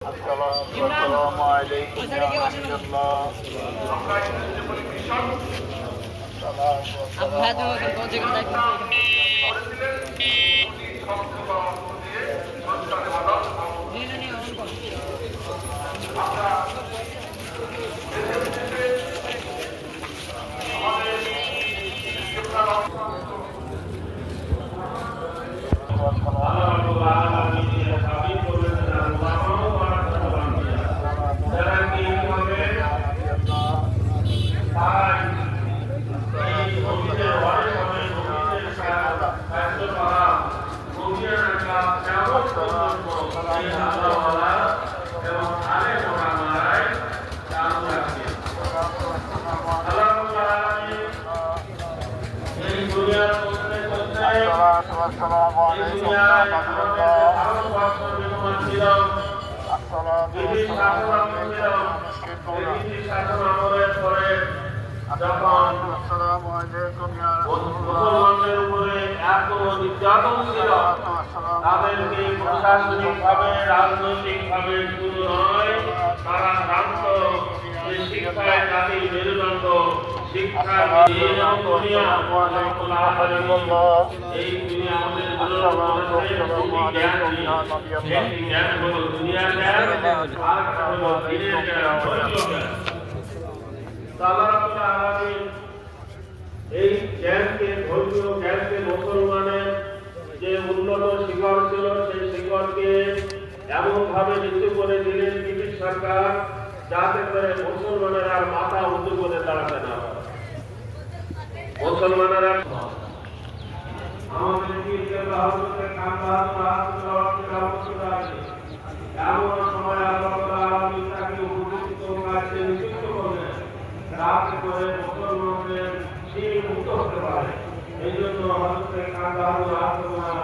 আসসালামু আলাইকুম ইয়া রাসূলুল্লাহ। আসসালামু আলাইকুম ইয়া রাসূলুল্লাহ। মুসলমানদের উপরে এত নির্যাতন ছিল, তাদেরকে প্রশাসনিকভাবে রাজনৈতিকভাবে শুরু নয়, তারা জানত যে শিক্ষায় জাতির মেরুদণ্ড, শিক্ষা এই দুনিয়া আমাদের জ্ঞান হলো দুনিয়ার জ্ঞান, আর হলো দিনের জ্ঞান, এই জ্ঞানকে, ধর্মীয় জ্ঞানকে মুসলমানের যে উন্নত শিখর ছিল সেই শিখরকে এমন ভাবে নিচু করে দিলেন ব্রিটিশ সরকার, যাতে করে মুসলমানের আর মাথা উঁচু করে দাঁড়াতে না পারে। মুসলমানেরা আমাদের এমন সময় তাকে উপযুক্ত কাজে নিযুক্ত করলেন, যাতে করে মুসলমানদের সেই মুক্ত হতে পারে। এই জন্য হযরত কান্দাহার রহমাতুল্লাহ